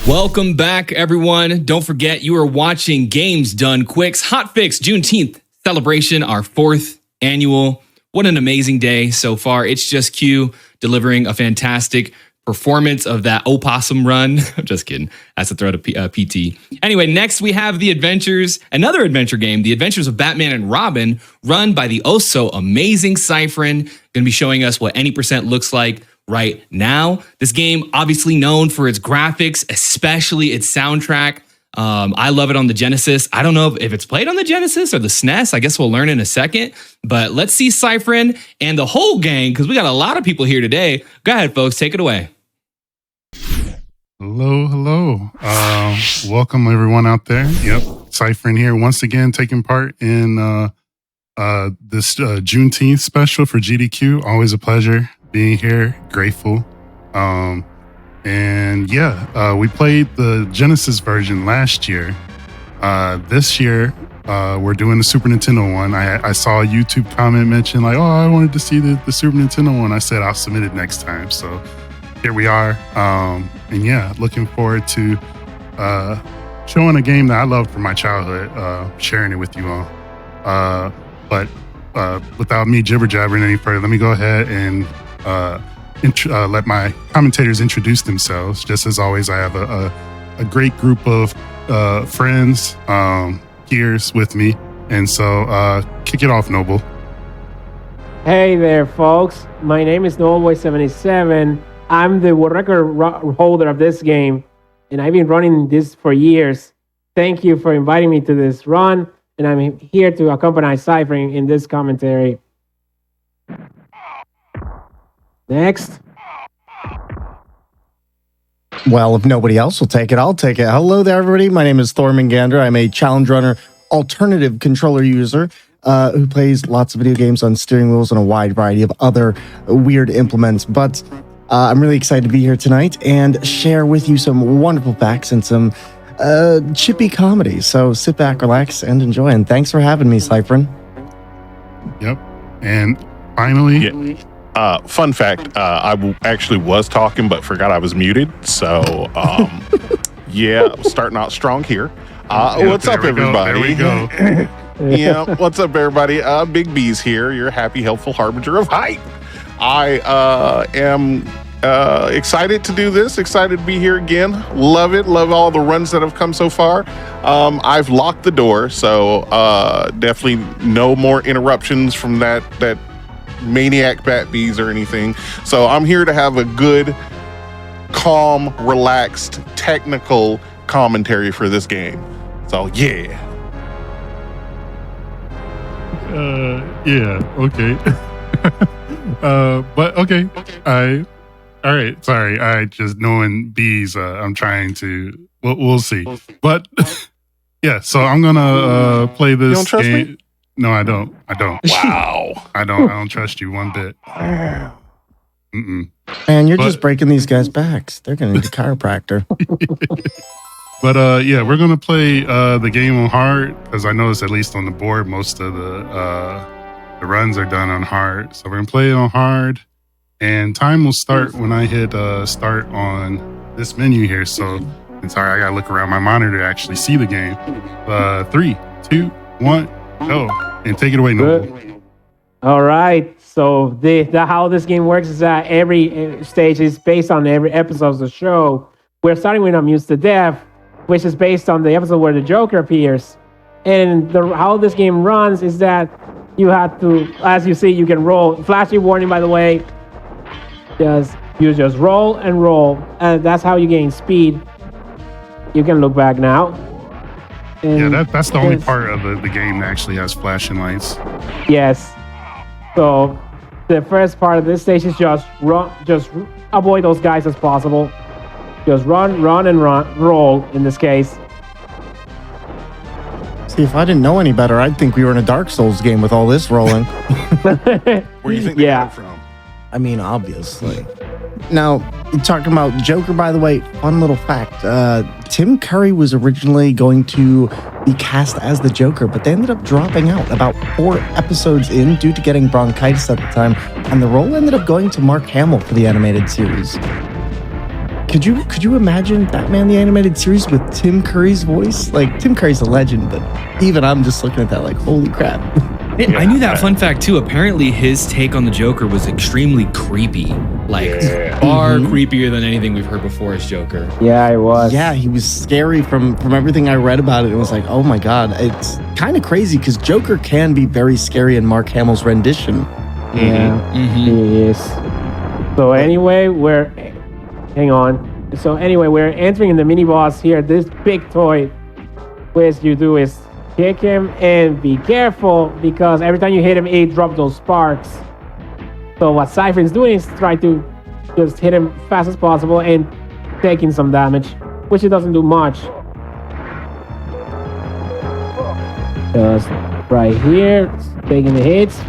Welcome back, everyone. Don't forget, you are watching Games Done Quick's HotFix Juneteenth celebration, our 4th annual. What an amazing day so far. It's just Q delivering a fantastic performance of that opossum run. I'm just kidding. That's a throw to PT. Anyway, next we have another adventure game, The Adventures of Batman and Robin, run by the amazing Cypherin. Going to be showing us what any percent looks like right now. This game, obviously known for its graphics, especially its soundtrack. I love it on the Genesis. I don't know if it's played on the Genesis or the SNES. I guess we'll learn in a second. But let's see Cypherin and the whole gang, because we got a lot of people here today. Go ahead, folks. Take it away. Hello. Welcome everyone out there. Yep, Cypherin here once again, taking part in this Juneteenth special for GDQ. Always a pleasure being here. Grateful. We played the Genesis version last year. This year, we're doing the Super Nintendo one. I saw a YouTube comment mention like, "Oh, I wanted to see the Super Nintendo one." I said I'll submit it next time. So here we are. Looking forward to showing a game that I loved from my childhood, sharing it with you all. But without me jibber jabbering any further, let me go ahead and let my commentators introduce themselves. Just as always, I have a great group of friends, peers with me. And so kick it off, Noble. Hey there, folks. My name is Nobleboy77. I'm the record holder of this game, and I've been running this for years. Thank you for inviting me to this run, and I'm here to accompany Cypherin in this commentary. Next. Well, if nobody else will take it, I'll take it. Hello there, everybody. My name is thormungandr. I'm a challenge runner alternative controller user who plays lots of video games on steering wheels and a wide variety of other weird implements. But I'm really excited to be here tonight and share with you some wonderful facts and some chippy comedy. So sit back, relax, and enjoy. And thanks for having me, Cypherin. Yep. And finally... fun fact, I actually was talking, but forgot I was muted. So, starting out strong here. What's up, everybody? There we go. What's up, everybody? bigbeaz here, your happy, helpful harbinger of hype. I am excited to do this, excited to be here again. Love it, love all the runs that have come so far. I've locked the door, so definitely no more interruptions from that maniac batbeaz or anything. So I'm here to have a good, calm, relaxed, technical commentary for this game. So yeah. Okay. But okay. All right. Sorry. I just knowing bees. I'm trying to. We'll see. But yeah. So I'm gonna play this. You don't trust game. me? No, I don't. Wow. I don't trust you one bit. Man, you're just breaking these guys' backs. They're gonna need a chiropractor. But we're gonna play the game on hard because I noticed at least on the board most of the runs are done on hard. So we're gonna play it on hard, and time will start when I hit start on this menu here. So, and sorry, I gotta look around my monitor to actually see the game. 3, 2, 1, go, and take it away, Noble. All right. So how this game works is that every stage is based on every episode of the show. We're starting with Amused to Death, which is based on the episode where the Joker appears. And how this game runs is that you have to, as you see, you can roll. Flashy warning, by the way. You just roll and roll, and that's how you gain speed. You can look back now. And that's the only part of the game that actually has flashing lights. Yes. So the first part of this stage is just run, just avoid those guys as possible. Just run, and roll in this case. See, if I didn't know any better, I'd think we were in a Dark Souls game with all this rolling. Where do you think they got it from? I mean, obviously. Now, talking about Joker, by the way, fun little fact. Tim Curry was originally going to be cast as the Joker, but they ended up dropping out about 4 episodes in due to getting bronchitis at the time, and the role ended up going to Mark Hamill for the animated series. Could you imagine Batman the Animated Series with Tim Curry's voice? Like, Tim Curry's a legend, but even I'm just looking at that like, holy crap. I knew that fun fact too. Apparently, his take on the Joker was extremely creepy, like far creepier than anything we've heard before as Joker. Yeah, it was. Yeah, he was scary from everything I read about it. It was like, oh my God, it's kind of crazy because Joker can be very scary in Mark Hamill's rendition. Yeah, he is. So anyway, we're entering in the mini boss here. This big toy, what you do is kick him and be careful because every time you hit him, it drops those sparks. So what Cypherin's doing is try to just hit him fast as possible and taking some damage, which it doesn't do much. Just right here, taking the hits,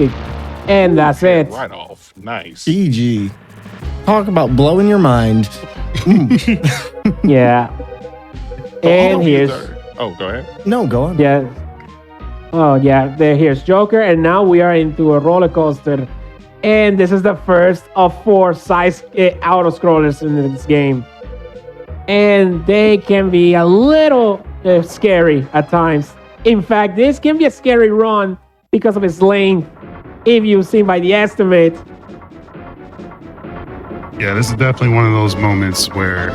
and that's it. Right off. Nice. GG. Talk about blowing your mind. Yeah. And here's... Oh, go ahead. No, go on. Yeah. Oh, yeah. Here's Joker, and now we are into a roller coaster. And this is the first of 4 size auto-scrollers in this game. And they can be a little scary at times. In fact, this can be a scary run because of its length, if you've seen by the estimate. Yeah, this is definitely one of those moments where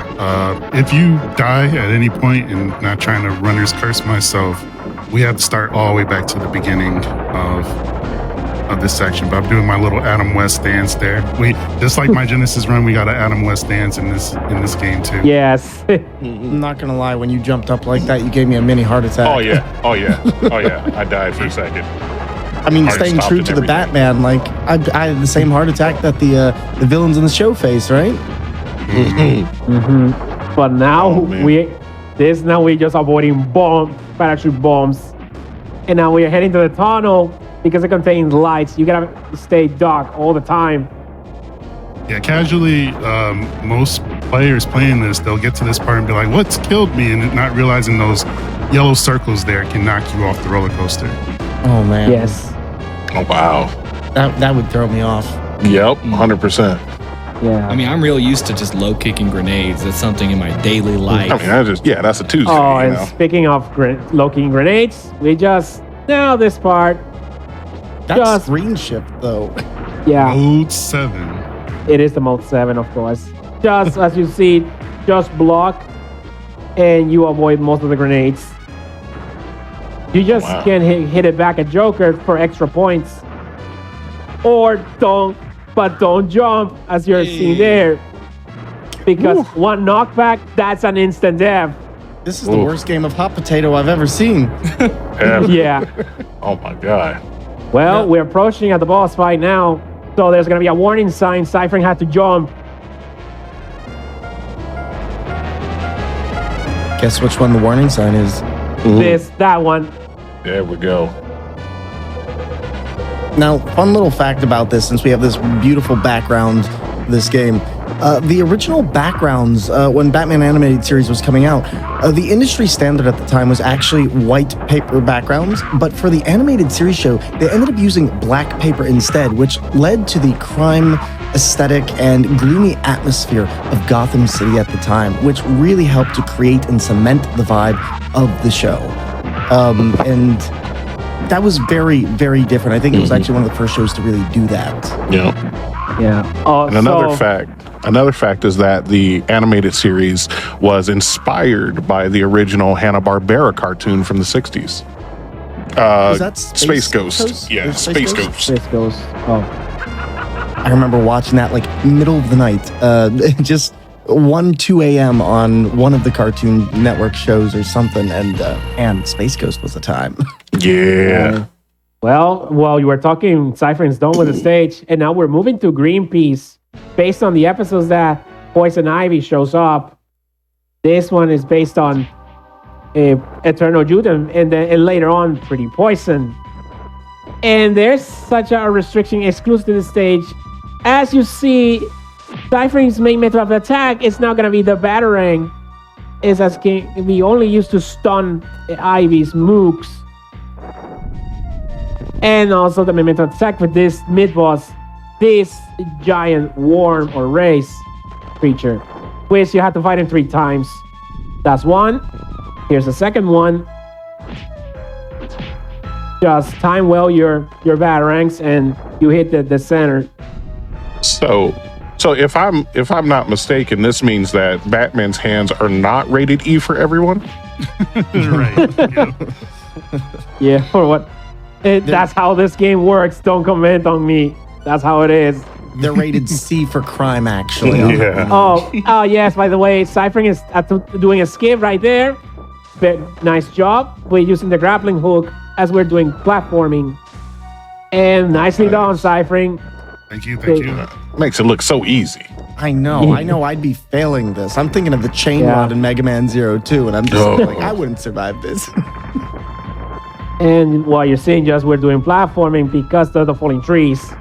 if you die at any point, and not trying to runner's curse myself, we have to start all the way back to the beginning of this section. But I'm doing my little Adam West dance there. We just like my Genesis run, we got an Adam West dance in this game too. Yes. I'm not gonna lie, when you jumped up like that, you gave me a mini heart attack. Oh yeah. I died for a second. I mean, Heart staying stopped true and to the everything. Batman, like I had the same heart attack that the villains in the show face, right? But now Oh, man. we're just avoiding parachute bombs. And now we are heading to the tunnel because it contains lights. You gotta stay dark all the time. Yeah, casually, most players playing this, they'll get to this part and be like, "What's killed me?" and not realizing those yellow circles there can knock you off the roller coaster. Oh man. Yes. Oh wow. That would throw me off. Yep. 100%. Yeah. I mean, I'm real used to just low kicking grenades. That's something in my daily life. I mean, that's a Tuesday. Oh, you and know? speaking of low-keying grenades, we just now this part. That's Just- screen shift though. Yeah, Mode 7. it is the mode 7, of course. Just as you see, just block, and you avoid most of the grenades. You just Wow. can hit it back at Joker for extra points, or don't jump as you're seeing there, because one knockback, that's an instant death. This is the Oof. worst game of hot potato I've ever seen. Yeah. Oh my god. Well, we're approaching at the boss fight now, so there's gonna be a warning sign. Cypherin had to jump. Guess which one the warning sign is? That one. There we go. Now, fun little fact about this, since we have this beautiful background to this game. The original backgrounds, when Batman Animated Series was coming out, the industry standard at the time was actually white paper backgrounds, but for the animated series show, they ended up using black paper instead, which led to the crime aesthetic and gloomy atmosphere of Gotham City at the time, which really helped to create and cement the vibe of the show. And that was very, very different. I think it was actually one of the first shows to really do that. Yeah. Yeah. Oh, And another fact is that the animated series was inspired by the original Hanna-Barbera cartoon from the 60s. Was that Space Ghost? Yeah, Or Space Ghost. Space Ghost. Oh. I remember watching that like middle of the night, just 2 a.m. on one of the Cartoon Network shows or something, and Space Ghost was the time. Yeah. Well, while you were talking, Cypherin's done with the stage, and now we're moving to Greenpeace. Based on the episodes that Poison Ivy shows up, this one is based on Eternal Judem, and then later on, Pretty Poison. And there's such a restriction exclusive to the stage. As you see, Cypherin's main method of attack is now going to be the Batarang. Is as can be only used to stun Ivy's mooks. And also the main method of attack with this mid-boss, this giant worm or race creature, which you have to fight him 3 times. That's one. Here's the second one. Just time well your batarangs and you hit the center. So if I'm not mistaken, this means that Batman's hands are not rated E for everyone. Right. Yeah. Yeah, or what? That's how this game works. Don't comment on me. That's how it is. They're rated C for crime, actually. Yeah. Oh, yes. By the way, Cypherin is doing a skip right there. Nice job. We're using the grappling hook as we're doing platforming. And nicely done, Cypherin. Thank you. Makes it look so easy. I know. I'd be failing this. I'm thinking of the chain rod in Mega Man Zero 2, and I'm just like, I wouldn't survive this. And while you're seeing we're doing platforming because of the falling trees.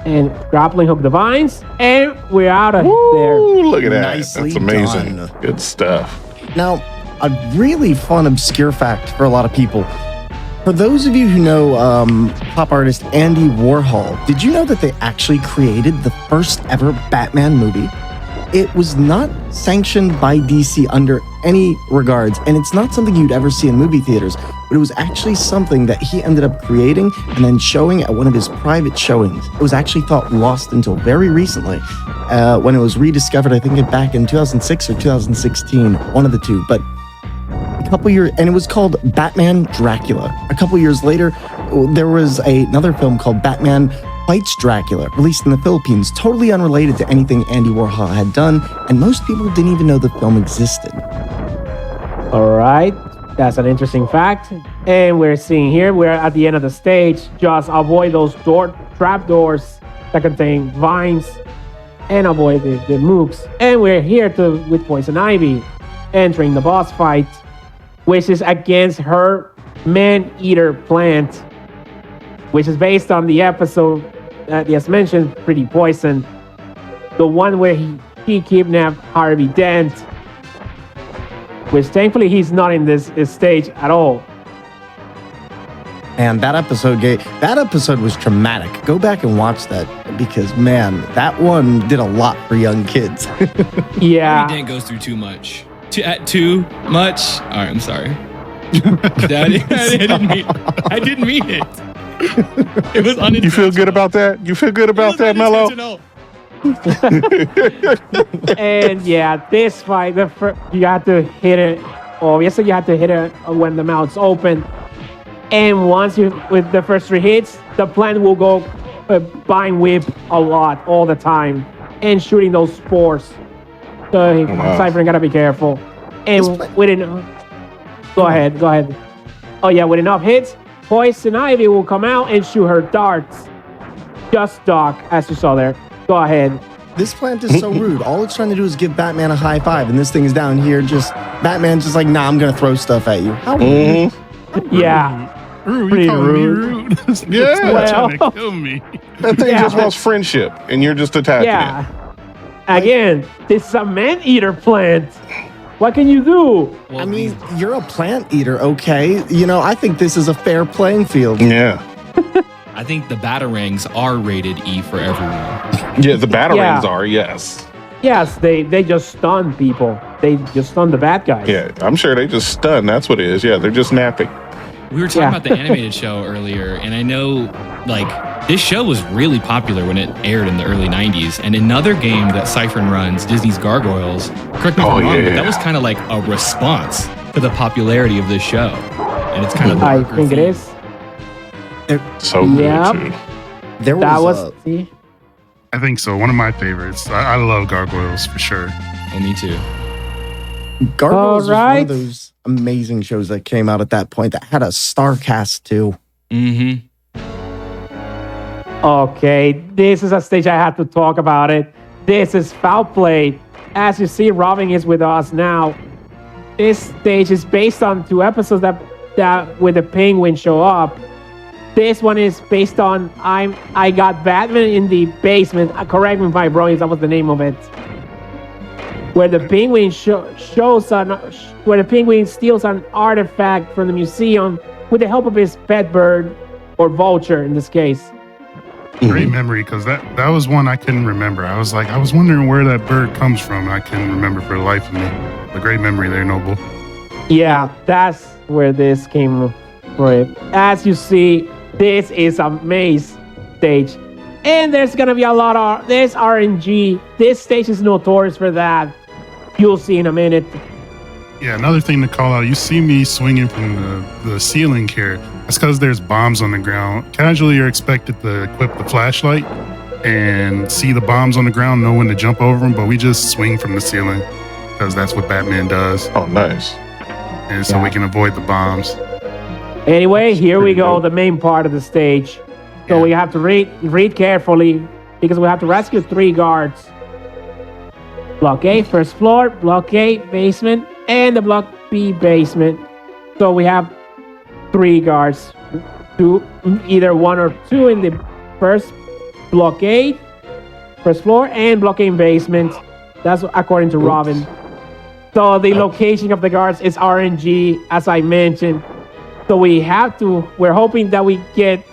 And grappling hook the vines, and we're out of there. Ooh, look at that. Nicely That's amazing. done. Good stuff. Now, a really fun obscure fact for a lot of people. For those of you who know pop artist Andy Warhol, did you know that they actually created the first ever Batman movie? It was not sanctioned by DC under any regards, and it's not something you'd ever see in movie theaters, but it was actually something that he ended up creating and then showing at one of his private showings. It was actually thought lost until very recently, when it was rediscovered, I think back in 2006 or 2016, one of the two, but a couple years, and it was called Batman Dracula. A couple years later, there was another film called Batman Fights Dracula, released in the Philippines, totally unrelated to anything Andy Warhol had done, and most people didn't even know the film existed. All right, that's an interesting fact. And we're seeing here, we're at the end of the stage. Just avoid those trap doors that contain vines and avoid the mooks. And we're here with Poison Ivy entering the boss fight, which is against her man-eater plant, which is based on the episode that yes mentioned, Pretty Poison, the one where he kidnapped Harvey Dent, which thankfully he's not in this stage at all. And that episode was traumatic. Go back and watch that because, man, that one did a lot for young kids. Yeah. Harvey Dent goes through too much. Too much? All right, I'm sorry. I didn't mean it. It was unintentional. You feel good about that? You feel good about that, Melo? And yeah, this fight, you have to hit it. Obviously, you have to hit it when the mouth's open. And once with the first 3 hits, the plant will go bind whip a lot all the time and shooting those spores. So Cypherin gotta be careful. And go ahead. Oh yeah, with enough hits, Poison Ivy will come out and shoot her darts. Just Doc, as you saw there. Go ahead. This plant is so rude. All it's trying to do is give Batman a high five, and this thing is down here. Batman's just like, nah, I'm gonna throw stuff at you. How rude? Yeah. Pretty rude. Yeah. Trying to kill me. That thing just wants friendship, and you're just attacking it. Again, this is a man-eater plant. What can you do? Well, I mean, you're a plant eater, okay? You know, I think this is a fair playing field. Yeah. I think the batarangs are rated E for everyone. Yeah, the batarangs are, yes. Yes, they just stun people. They just stun the bad guys. Yeah, I'm sure they just stun. That's what it is. Yeah, they're just napping. We were talking about the animated show earlier, and I know, this show was really popular when it aired in the early 90s. And another game that Cypherin runs, Disney's Gargoyles, correct me if I'm wrong, but that was kind of like a response to the popularity of this show. And it's kind of I think it is. So good, too. There was I think so. One of my favorites. I love Gargoyles for sure. Oh, me too. Gargoyles was one of those amazing shows that came out at that point that had a star cast too. Mm-hmm. Okay, this is a stage I have to talk about it. This is Foul Play. As you see, Robin is with us now. This stage is based on 2 episodes that where the penguins show up. This one is based on I got Batman in the basement. Correct me if I'm wrong. That was the name of it. Where the penguin where the penguin steals an artifact from the museum with the help of his pet bird or vulture in this case. Great memory, because that was one I couldn't remember. I was wondering where that bird comes from. I couldn't remember for the life of me. A great memory there, Noble. Yeah, that's where this came from. As you see, this is a maze stage. And there's gonna be a lot of there's RNG. This stage is notorious for that. You'll see in a minute. Yeah, another thing to call out, you see me swinging from the ceiling here. That's because there's bombs on the ground. Casually, you're expected to equip the flashlight and see the bombs on the ground, know when to jump over them, but we just swing from the ceiling because that's what Batman does. Oh, nice. And so we can avoid the bombs. Anyway, here we go, the main part of the stage. So we have to read carefully because we have to rescue 3 guards. Block A, first floor, Block A, basement, and the Block B, basement. So we have 3 guards, either 1 or 2 in the first Block A, first floor, and Block A basement. That's according to Robin. So the location of the guards is RNG, as I mentioned. So we're hoping that we get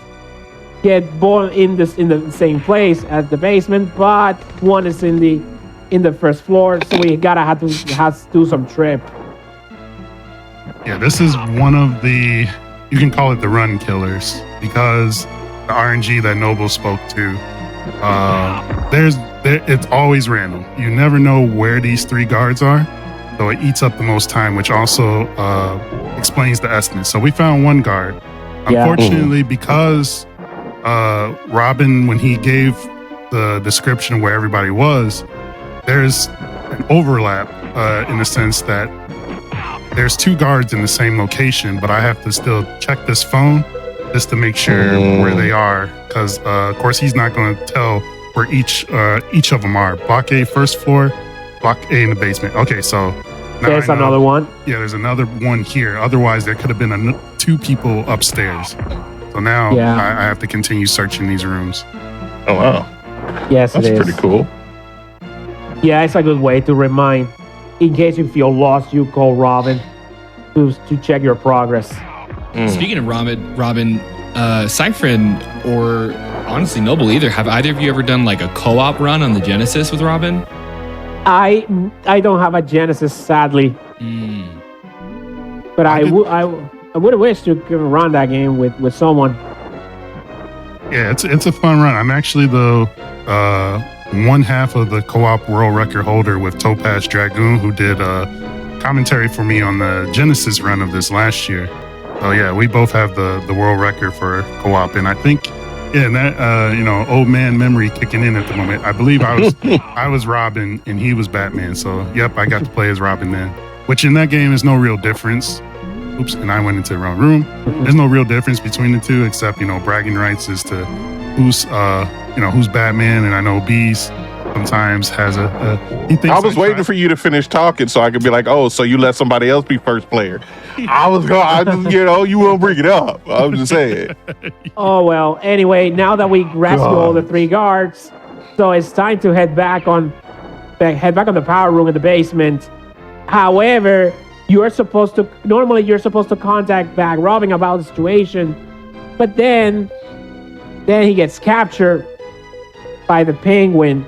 both in the same place as the basement, but one is in the first floor. So we have to do some trip. Yeah, this is one of the, you can call it the run killers, because the RNG that Noble spoke to, it's always random. You never know where these 3 guards are, so it eats up the most time, which also explains the estimate. So we found 1 guard. Unfortunately, because Robin, when he gave the description of where everybody was, there's an overlap in the sense that there's 2 guards in the same location, but I have to still check this phone just to make sure where they are, because of course he's not going to tell where each of them are. Block A, first floor, Block A in the basement. Okay, so now there's another one. Yeah, there's another one here. Otherwise, there could have been 2 people upstairs. So now I have to continue searching these rooms. Oh wow! Yes, that's pretty cool. Yeah, it's a good way to remind. In case you feel lost, you call Robin to check your progress. Speaking of Robin, Cypherin, or honestly Noble either, have either of you ever done like a co-op run on the Genesis with Robin? I don't have a Genesis, sadly. But I would have wished to run that game with someone. Yeah, it's a fun run. I'm actually the one half of the co-op world record holder with Topaz Dragoon, who did commentary for me on the Genesis run of this last year. So yeah, we both have the world record for co-op, and I think that old man memory kicking in at the moment. I believe I was Robin and he was Batman. So yep, I got to play as Robin then. Which in that game is no real difference. Oops, and I went into the wrong room. There's no real difference between the two, except bragging rights as to who's Batman. And I know Beaz sometimes has he thinks I was waiting for you to finish talking so I could be like, oh, so you let somebody else be first player. You won't bring it up. I'm just saying. Oh well. Anyway, now that we rescue all the 3 guards, so it's time to head back on the power room in the basement. However, you're supposed to contact back Robin about the situation, but then he gets captured by the Penguin,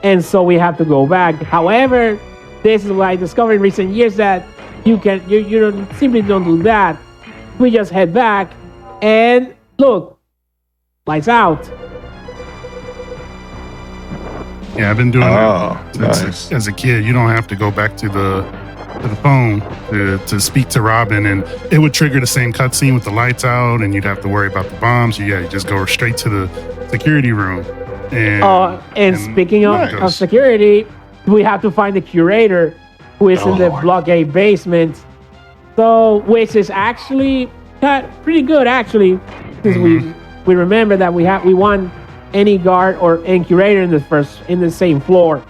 and so we have to go back. However, this is what I discovered in recent years, that you simply don't do that. We just head back and look, lights out. Yeah, I've been doing that as a kid. You don't have to go back to the phone to speak to Robin, and it would trigger the same cutscene with the lights out, and you'd have to worry about the bombs. You just go straight to the security room. And speaking of security, we have to find the curator, who is in the Block A basement. So, which is actually pretty good, actually, because we remember that we won any guard or any curator in the same floor,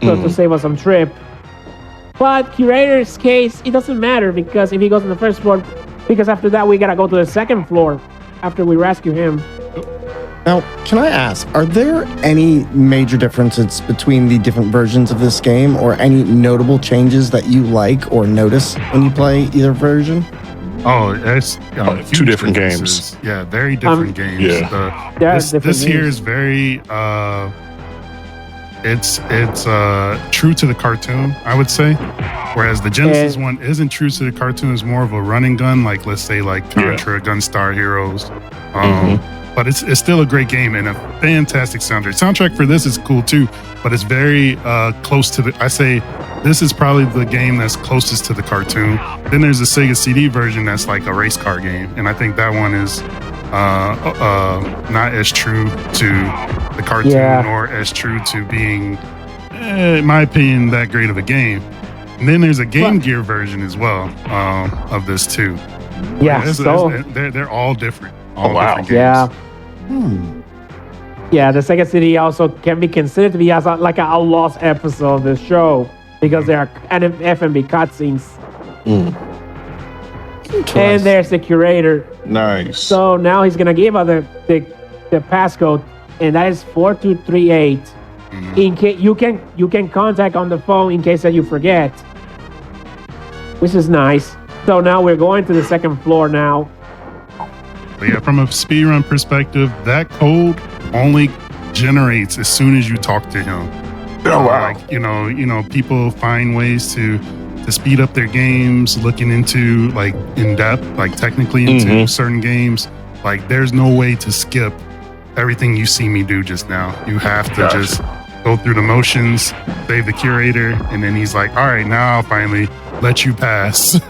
so to save us some trip. But curator's case, it doesn't matter, because if he goes on the first floor, because after that we gotta go to the second floor after we rescue him. Now, can I ask, are there any major differences between the different versions of this game, or any notable changes that you like or notice when you play either version? Oh, it's Two huge different differences. games. Yeah, very different games. yeah. This here is very it's true to the cartoon, I would say. Whereas the Genesis one isn't true to the cartoon, it's more of a running gun, like let's say like Contra, Gunstar Heroes. But it's still a great game and a fantastic soundtrack. Soundtrack for this is cool too, but it's very close to the. I say this is probably the game that's closest to the cartoon. Then there's a Sega CD version that's like a race car game, and I think that one is not as true to the cartoon or as true to being, in my opinion, that great of a game. And then there's a Game Gear version as well of this too. Yeah, they're all different. Oh wow! Games. Yeah. Yeah, the Sega CD also can be considered to be as a lost episode of the show because there are FMV cutscenes. And there's the curator. Nice. So now he's gonna give us the passcode, and that is 4238. In case you can contact on the phone in case that you forget, which is nice. So now we're going to the second floor now. But yeah, from a speedrun perspective, that code only generates as soon as you talk to him. Oh wow! Like you know, people find ways to speed up their games, looking into like in depth, like technically into certain games. Like there's no way to skip everything you see me do just now. You have to just go through the motions, save the curator, and then he's like, all right, now I'll finally let you pass.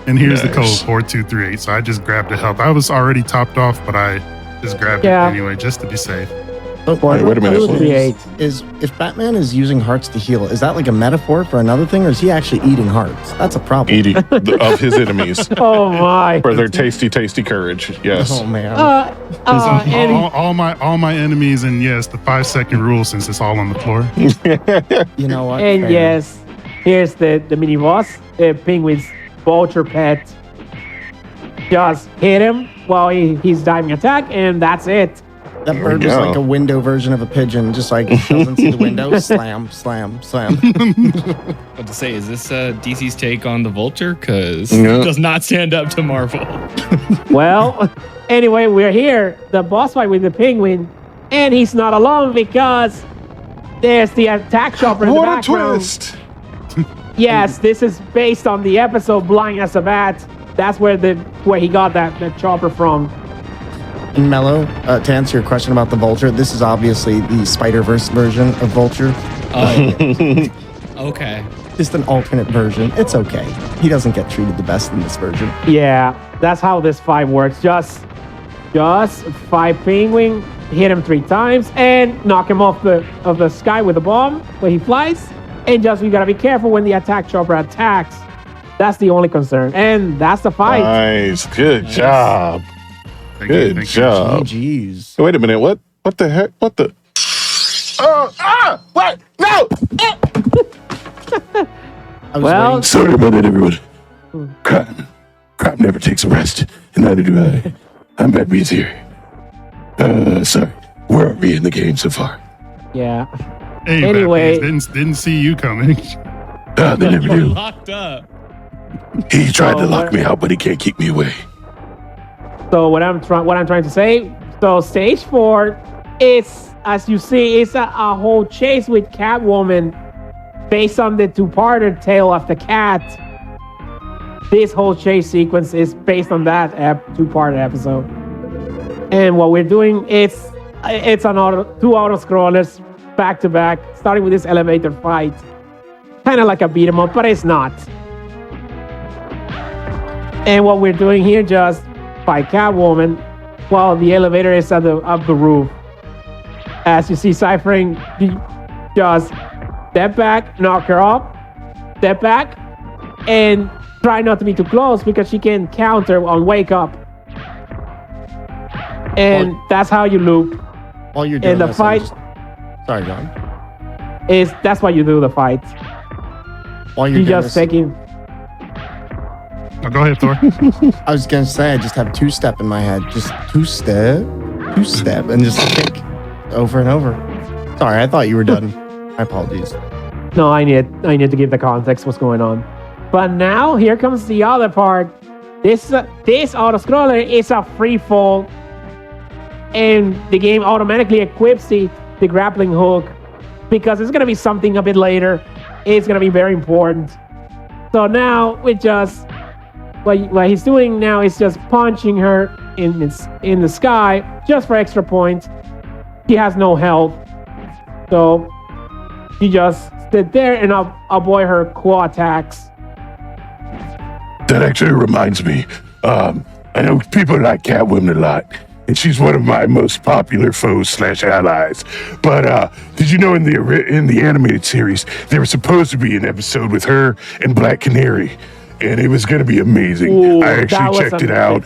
And here's the code 4238. So I just grabbed the help. I was already topped off, but I just grabbed it anyway, just to be safe. But wait a minute. Is if Batman is using hearts to heal, is that like a metaphor for another thing, or is he actually eating hearts? That's a problem. Eating of his enemies Oh my! for their tasty courage. Yes. Oh man. All my enemies, and yes, the 5-second rule since it's all on the floor. You know what? And Fair. yes, here's the mini boss, Penguin's vulture pet. Just hit him while he's diving attack, and that's it. That bird was like a window version of a pigeon, just like goes into the window, slam, slam, slam. What to say? Is this DC's take on the Vulture? Because it does not stand up to Marvel. Well, anyway, we're here. The boss fight with the Penguin, and he's not alone because there's the attack chopper in the background. What a twist! Yes, this is based on the episode Blind as a Bat. That's where he got that chopper from. And Melo, to answer your question about the Vulture, this is obviously the Spider-Verse version of Vulture. Okay. Just an alternate version. It's okay. He doesn't get treated the best in this version. Yeah, that's how this fight works. Just fight Penguin, hit him 3 times, and knock him off the sky with a bomb where he flies. And just you gotta be careful when the attack chopper attacks. That's the only concern, and that's the fight. Nice, good job. Thank you. GG's. Wait a minute. What the heck? What the? What? No! I was Well, waiting. Sorry about that, everyone. Crime never takes a rest, and neither do I. I'm bigbeaz here. Sorry. Where are we in the game so far? Yeah. Hey, Anyway. didn't see you coming. They never We're do. locked up. He tried to lock me out, but he can't keep me away. So what I'm trying to say. So stage 4, it's as you see, it's a whole chase with Catwoman, based on the 2-parter Tale of the Cat. This whole chase sequence is based on that 2-part episode. And what we're doing, it's an 2 auto scrollers back to back, starting with this elevator fight. Kind of like a beat 'em up, but it's not. And what we're doing here, just fight Catwoman while the elevator is up the roof. As you see, Cypherin just step back, knock her up, step back, and try not to be too close because she can counter on wake up. And that's how you loop. While you're doing And the this, fight sorry, John. that's why you do the fight. While you're You doing just this, taking. Oh, go ahead, Thor. I was gonna say I just have 2-step in my head, just 2-step, and just kick over and over. Sorry, I thought you were done. My apologies. No, I need to give the context what's going on. But now here comes the other part. This auto-scroller is a free fall, and the game automatically equips the grappling hook because it's going to be something a bit later. It's going to be very important. So now we just what he's doing now is just punching her in the sky just for extra points. He has no health, so he just sit there and avoid her claw attacks. That actually reminds me. I know people like Catwoman a lot, and she's one of my most popular foes / allies. But did you know in the animated series there was supposed to be an episode with her and Black Canary, and it was going to be amazing. Ooh, I actually checked it out.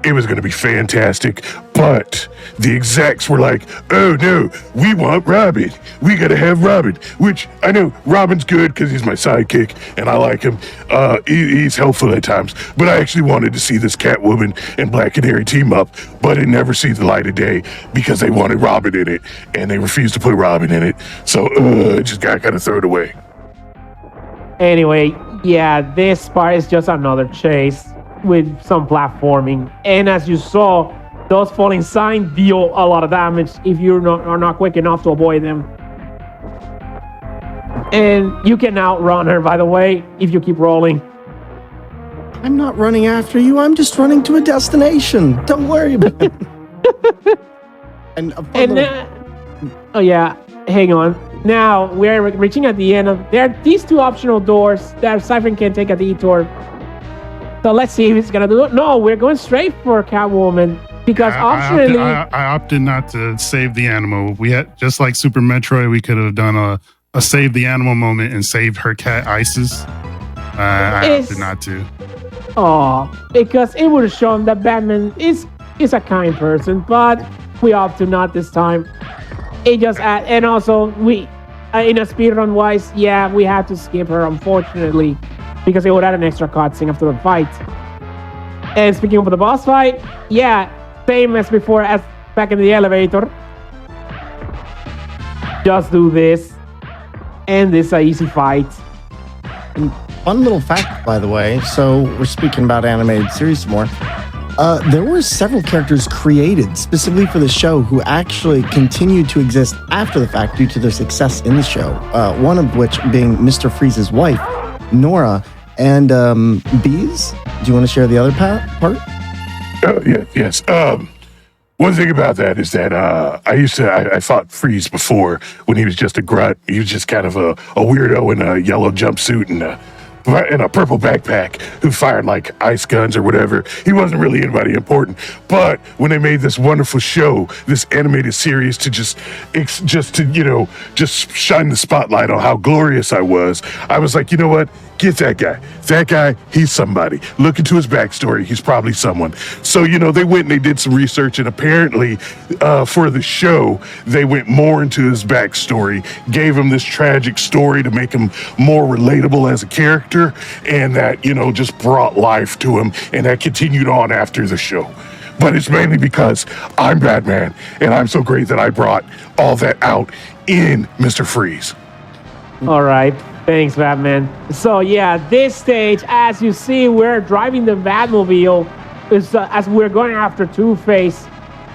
It was going to be fantastic. But the execs were like, "Oh no, we want Robin. We got to have Robin." Which I know Robin's good because he's my sidekick and I like him. He's helpful at times. But I actually wanted to see this Catwoman and Black Canary team up, but it never sees the light of day because they wanted Robin in it and they refused to put Robin in it. So it just got kind of thrown away. Anyway, yeah, this part is just another chase with some platforming. And as you saw, those falling signs deal a lot of damage if you are not quick enough to avoid them. And you can outrun her, by the way, if you keep rolling. I'm not running after you. I'm just running to a destination. Don't worry about it. Oh yeah, hang on. Now we're reaching at the end of there are these two optional doors that Cypherin can take a detour. So let's see if he's gonna do it. No, we're going straight for Catwoman because optionally I opted not to save the animal. We had just like Super Metroid, we could have done a save the animal moment and saved her cat Isis. I opted not to. Oh, because it would have shown that Batman is a kind person, but we opt to not this time. It just and also we in a speedrun wise, yeah, we had to skip her unfortunately because it would add an extra cutscene after the fight. And speaking of the boss fight, yeah, same as before, as back in the elevator. Just do this, and this is an easy fight. And fun little fact, by the way. So we're speaking about animated series more. There were several characters created specifically for the show who actually continued to exist after the fact due to their success in the show. One of which being Mr. Freeze's wife, Nora, and Beaz. Do you want to share the other part? Yes. One thing about that is that I fought Freeze before when he was just a grunt. He was just kind of a weirdo in a yellow jumpsuit and a purple backpack who fired like ice guns or whatever. He wasn't really anybody important. But when they made this wonderful show, this animated series to just shine the spotlight on how glorious I was like, you know what? Get that guy. That guy, he's somebody. Look into his backstory. He's probably someone. So, they went and they did some research, and apparently for the show, they went more into his backstory, gave him this tragic story to make him more relatable as a character, and that, just brought life to him, and that continued on after the show. But it's mainly because I'm Batman, and I'm so great that I brought all that out in Mr. Freeze. All right. Thanks, Batman. So yeah, this stage, as you see, we're driving the Batmobile as we're going after Two-Face.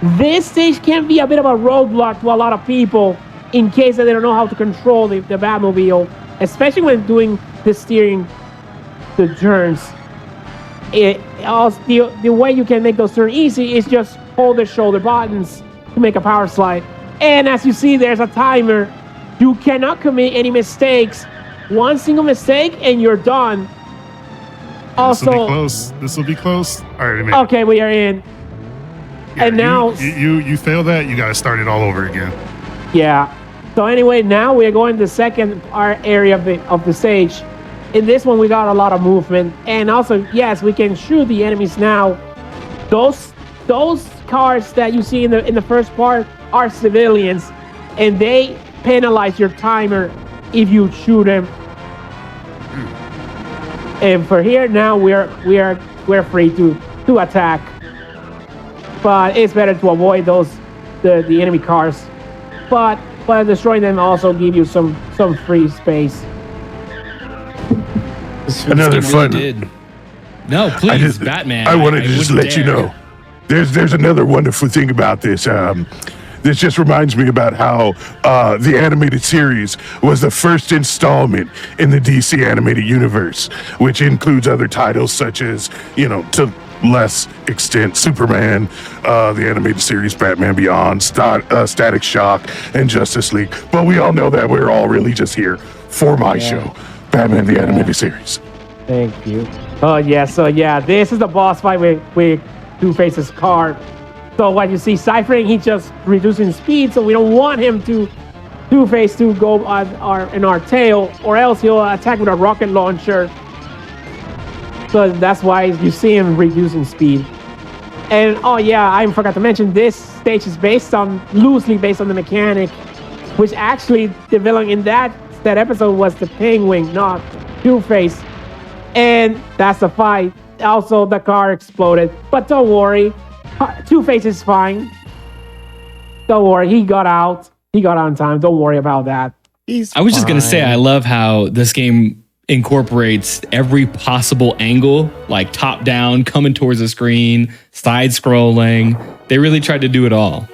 This stage can be a bit of a roadblock to a lot of people in case that they don't know how to control the Batmobile, especially when doing the steering, the turns. The way you can make those turns easy is just hold the shoulder buttons to make a power slide. And as you see, there's a timer. You cannot commit any mistakes. One single mistake and you're done. Also, this will be close. All right, man. Okay, we are in. Yeah, and now you fail that, you got to start it all over again. Yeah. So anyway, now we are going to the second area of the stage. In this one, we got a lot of movement, and also, yes, we can shoot the enemies now. Those cars that you see in the first part are civilians, and they penalize your timer if you shoot them. And for here now, we're free to attack, but it's better to avoid the enemy cars. But destroying them also give you some free space. Another fun. No, please, Batman. I wanted to just wouldn't let you dare. know. There's another wonderful thing about this. This just reminds me about how the animated series was the first installment in the DC animated universe, which includes other titles such as, to less extent, Superman, the animated series, Batman Beyond, Static Shock, and Justice League. But we all know that we're all really just here for my show, Batman the Animated Series. Thank you. Oh, yeah. So, yeah, this is the boss fight with Two-Face's car. So what you see, Cypherin, he's just reducing speed, so we don't want him to Two-Face to go in our tail, or else he'll attack with a rocket launcher. So that's why you see him reducing speed. And oh yeah, I forgot to mention, this stage is loosely based on the mechanic, which actually developed in that episode was the Penguin, not Two-Face. And that's the fight. Also, the car exploded, but don't worry. Two-Face is fine. Don't worry, he got out. He got out in time. Don't worry about that. I was just going to say, I love how this game incorporates every possible angle, like top down, coming towards the screen, side scrolling. They really tried to do it all.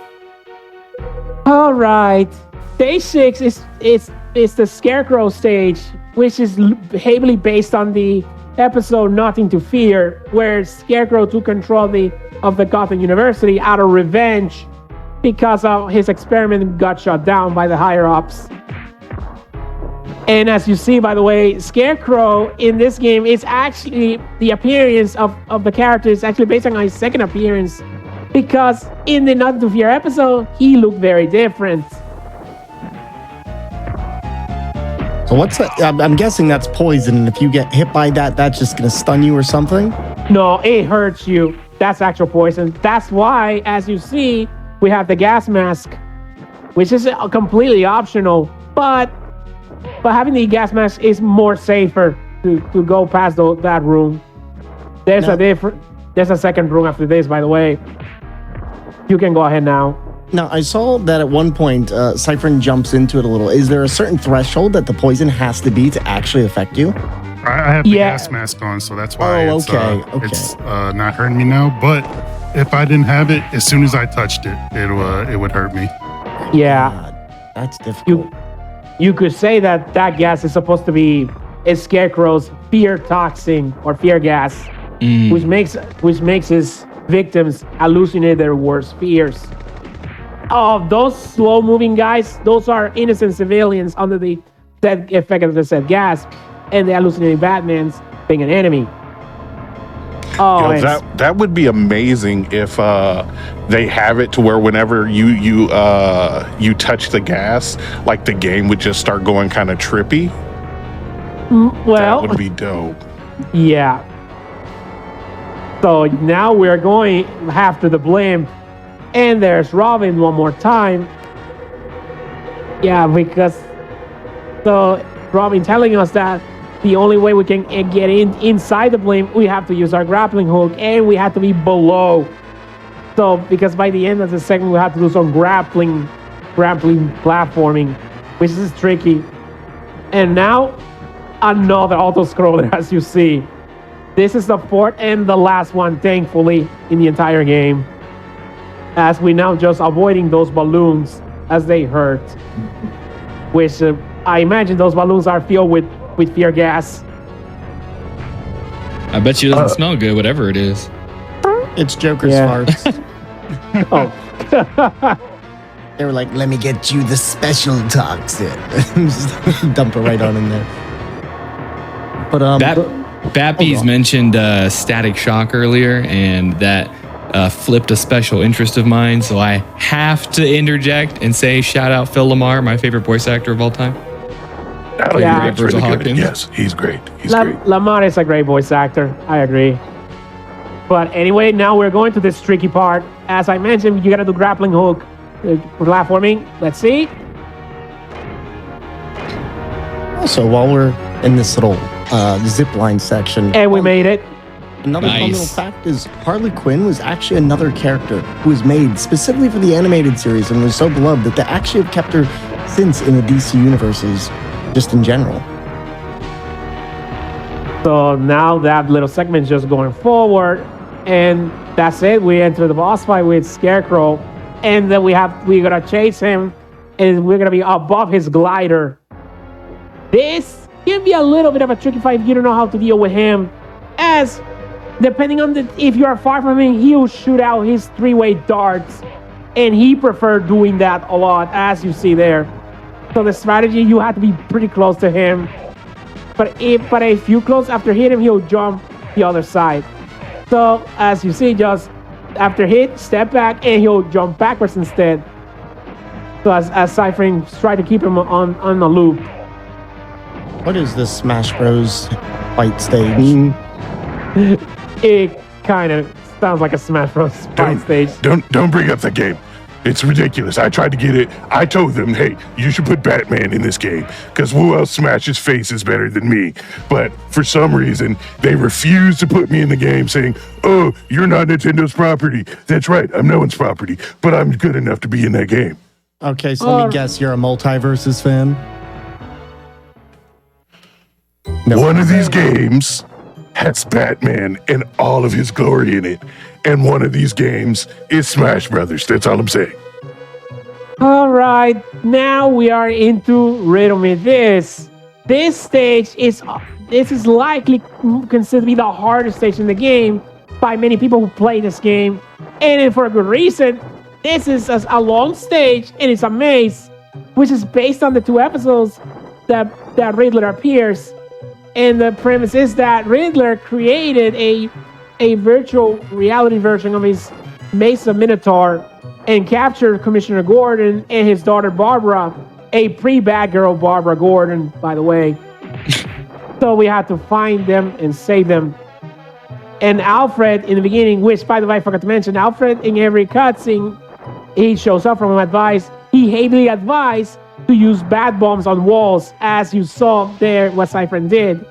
All right. Stage 6 is the Scarecrow stage, which is heavily based on the episode Nothing to Fear, where Scarecrow took control of the Gotham University out of revenge because of his experiment got shut down by the higher ups. And as you see, by the way, Scarecrow in this game is actually the appearance of the character is actually based on his second appearance, because in the Nothing to Fear episode, he looked very different. So what's that? I'm guessing that's poison, and if you get hit by that, that's just gonna stun you or something? No, it hurts you. That's actual poison. That's why, as you see, we have the gas mask, which is completely optional, but having the gas mask is more safer to go past that room. There's a second room after this, by the way. You can go ahead now. Now, I saw that at one point, Cypherin jumps into it a little. Is there a certain threshold that the poison has to be to actually affect you? I have the gas mask on, so that's why it's not hurting me now. But if I didn't have it, as soon as I touched it, it would hurt me. Yeah. God, that's difficult. You could say that gas is supposed to be a Scarecrow's fear toxin or fear gas, which makes his victims hallucinate their worst fears. Oh, those slow-moving guys, those are innocent civilians under the said effect of the said gas, and the hallucinating Batman's being an enemy. Oh, that would be amazing if they have it to where whenever you touch the gas, like the game would just start going kind of trippy. Well, that would be dope. Yeah. So now we're going after the blimp. And there's Robin one more time. Yeah, because so Robin telling us that the only way we can get inside the blimp, we have to use our grappling hook, and we have to be below. So because by the end of the segment, we have to do some grappling platforming, which is tricky. And now another auto-scroller, as you see. This is the fourth and the last one, thankfully, in the entire game, as we now just avoiding those balloons as they hurt, which I imagine those balloons are filled with fear gas. I bet you it doesn't smell good, whatever it is. It's Joker's farts. Oh. They were like, let me get you the special toxin. Just dump it right on in there. But Batbeaz mentioned Static Shock earlier, and that flipped a special interest of mine, so I have to interject and say shout out Phil Lamar, my favorite voice actor of all time. Oh, Yeah. that's really good. Hawkins. Yes, he's great. He's great. Lamar is a great voice actor. I agree. But anyway, now we're going to this tricky part. As I mentioned, you gotta do grappling hook, platforming. Let's see. Also, while we're in this little zip line section, And we made it. another fun Nice. little fact is Harley Quinn was actually another character who was made specifically for the animated series and was so beloved that they actually have kept her since in the DC universes, just in general. So now that little segment is just going forward, and that's it. We enter the boss fight with Scarecrow, and then we're gonna chase him, and we're gonna be above his glider. This can be a little bit of a tricky fight if you don't know how to deal with him, as depending on if you are far from him, he'll shoot out his 3-way darts, and he prefers doing that a lot, as you see there. So the strategy, you have to be pretty close to him. But if you close after hit him, he'll jump the other side. So as you see, just after hit, step back, and he'll jump backwards instead. So as Cypherin try to keep him on the loop. What is this Smash Bros. Fight stage? It kind of sounds like a Smash Bros. Fight stage. Don't bring up the game. It's ridiculous. I tried to get it. I told them, hey, you should put Batman in this game because who else smashes faces better than me? But for some reason, they refuse to put me in the game saying, oh, you're not Nintendo's property. That's right. I'm no one's property, but I'm good enough to be in that game. Okay, so let me guess, you're a Multiverses fan? No. One of these games has Batman and all of his glory in it. And one of these games is Smash Brothers. That's all I'm saying. All right, now we are into Riddle Me This. This stage is likely considered to be the hardest stage in the game by many people who play this game, and for a good reason. This is a long stage, and it's a maze, which is based on the 2 episodes that Riddler appears. And the premise is that Riddler created a virtual reality version of his Mesa Minotaur and captured Commissioner Gordon and his daughter Barbara, a pre-Batgirl Barbara Gordon, by the way. So we had to find them and save them. And Alfred in the beginning, which by the way I forgot to mention, Alfred in every cutscene, he shows up from advice. He heavily advised to use bat bombs on walls, as you saw there what Cypherin did.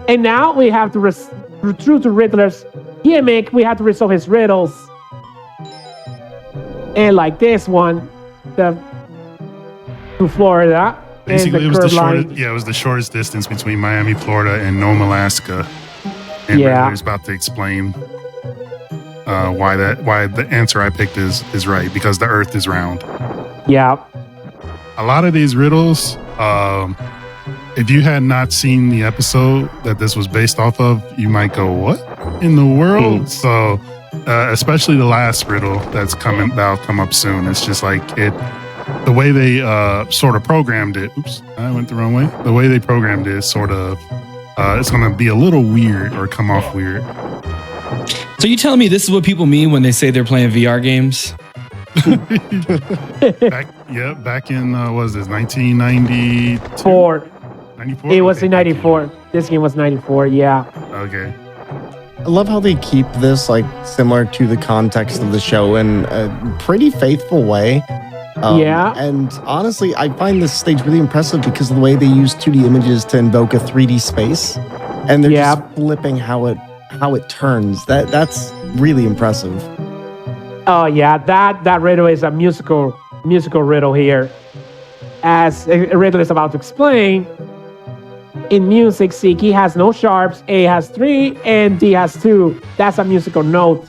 And now we have to true to Riddler's gimmick, we have to resolve his riddles. And like this one, to Florida. Basically, and it was line. it was the shortest distance between Miami, Florida, and Nome, Alaska. And Riddler's about to explain why the answer I picked is right, because the Earth is round. Yeah. A lot of these riddles, if you had not seen the episode that this was based off of, you might go, "What in the world?" So, especially the last riddle that'll come up soon. It's just like the way they sort of programmed it. Oops, I went the wrong way. The way they programmed it is sort of, it's going to be a little weird or come off weird. So you telling me this is what people mean when they say they're playing VR games? back in what was this, 1992? 94? It was in 94. This game was 94, yeah. Okay. I love how they keep this like similar to the context of the show in a pretty faithful way. Yeah. And honestly, I find this stage really impressive because of the way they use 2D images to invoke a 3D space, and they're just flipping how it turns. That's really impressive. Oh yeah, that riddle is a musical riddle here. As Riddler is about to explain, in music, C key has no sharps, A has 3, and D has 2. That's a musical note.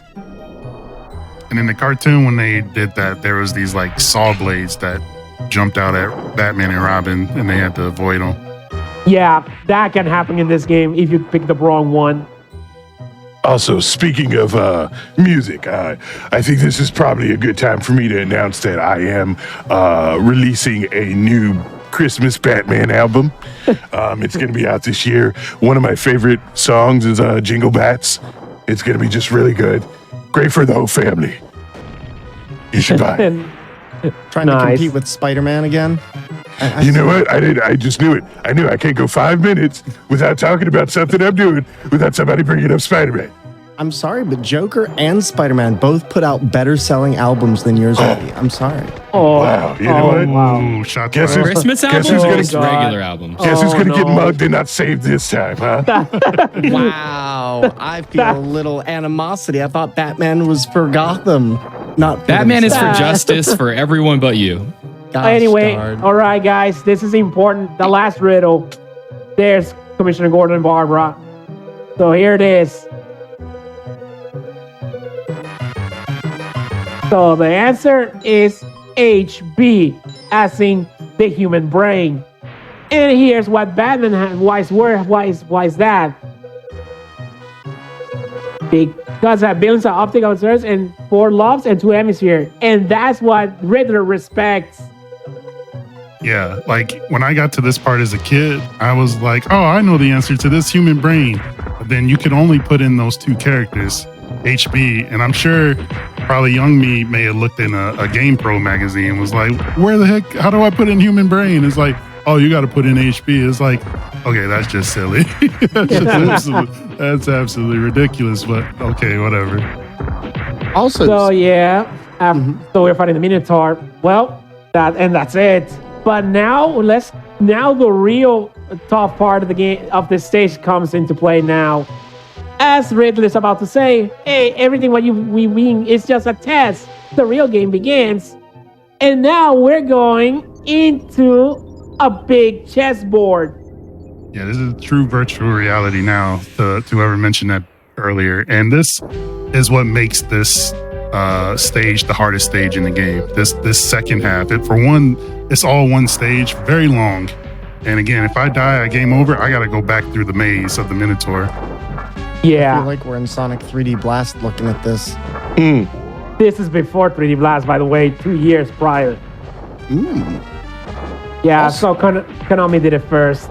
And in the cartoon, when they did that, there was these like saw blades that jumped out at Batman and Robin, and they had to avoid them. Yeah, that can happen in this game if you pick the wrong one. Also, speaking of music, I think this is probably a good time for me to announce that I am releasing a new Christmas Batman album. It's going to be out this year. One of my favorite songs is Jingle Bats. It's going to be just really good. Great for the whole family. You should buy it. Trying to compete with Spider-Man again? You know what? I just knew it. I knew I can't go 5 minutes without talking about something I'm doing without somebody bringing up Spider-Man. I'm sorry, but Joker and Spider-Man both put out better selling albums than yours will be. I'm sorry. Oh, wow. You know what? Wow. Ooh, shots Guess fired. Christmas albums or just regular albums? Guess who's going to get mugged and not saved this time, huh? Wow. I feel a little animosity. I thought Batman was for Gotham, not for Batman is for himself. justice for everyone but you. Gosh Anyway, darn. all right, guys, this is important. The last riddle. There's Commissioner Gordon and Barbara. So here it is. So the answer is HB, as in the human brain. And here's what Batman has. Why is that? Because it has billions of optical observers and 4 lobes and 2 hemispheres. And that's what Riddler respects. Yeah, like when I got to this part as a kid, I was like, oh, I know the answer to this, human brain. But then you could only put in those 2 characters, HB. And I'm sure probably young me may have looked in a Game Pro magazine and was like, where the heck, how do I put in human brain? It's like, oh, you got to put in HB. It's like, okay, that's just silly. That's absolutely ridiculous, but okay, whatever. Also, So yeah, so we're fighting the Minotaur. Well, that's it. But now the real tough part of the game of this stage comes into play now. As Riddler is about to say, hey, everything what we win is just a test. The real game begins. And now we're going into a big chessboard. Yeah, this is true virtual reality now, to whoever mentioned that earlier. And this is what makes this stage the hardest stage in the game. This second half, it's all one stage, very long. And again, if I die, game over, I gotta go back through the maze of the Minotaur. I Yeah, feel like we're in Sonic 3D Blast looking at this. this is before 3D Blast, by the way, 2 years prior. Yeah, so Konami did it first.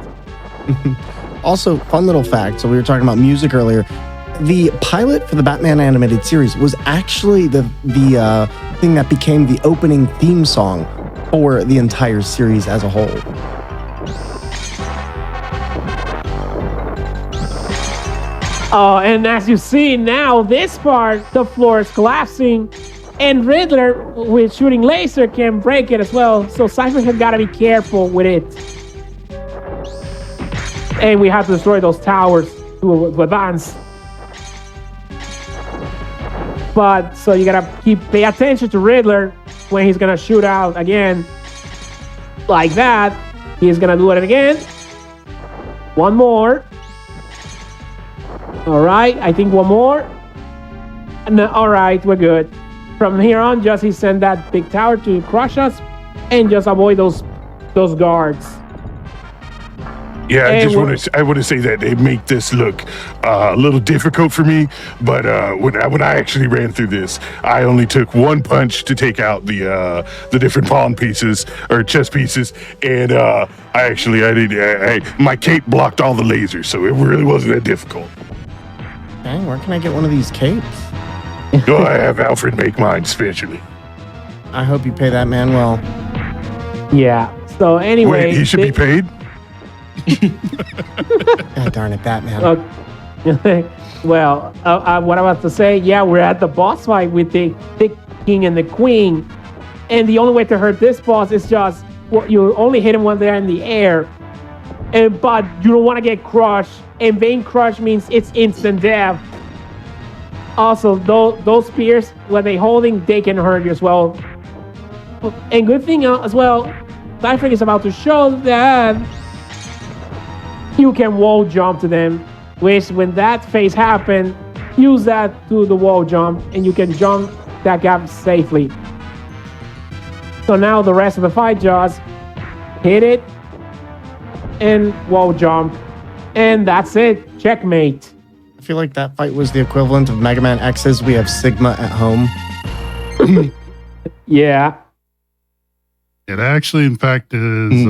Also, fun little fact. So we were talking about music earlier. The pilot for the Batman animated series was actually the thing that became the opening theme song for the entire series as a whole. Oh, and as you see now, this part, the floor is collapsing, and Riddler, with shooting laser, can break it as well. So Cypherin has got to be careful with it. And we have to destroy those towers to advance. But so you gotta pay attention to Riddler when he's gonna shoot out again, like that. He's gonna do it again. One more. All right, I think one more. No, all right, we're good. From here on, just he send that big tower to crush us, and just avoid those guards. Yeah, And I want to say that they make this look a little difficult for me. But when I actually ran through this, I only took 1 punch to take out the different pawn pieces or chess pieces, and my cape blocked all the lasers, so it really wasn't that difficult. Dang, where can I get one of these capes? Oh, I have Alfred make mine specially. I hope you pay that man well. Yeah. So anyway, Wait, he should be paid? God darn it, Batman. Well, what I was to say, yeah, we're at the boss fight with the king and the queen, and the only way to hurt this boss is just you only hit him when they're in the air, but you don't want to get crushed. And vein crush means it's instant death. Also, those spears when they holding, they can hurt you as well. And good thing as well, Cypherin is about to show that you can wall jump to them, which when that phase happens, use that to the wall jump and you can jump that gap safely. So now the rest of the fight, just hit it and wall jump, and that's it. Checkmate. I feel like that fight was the equivalent of Mega Man X's We Have Sigma at Home. Yeah. It actually, in fact, is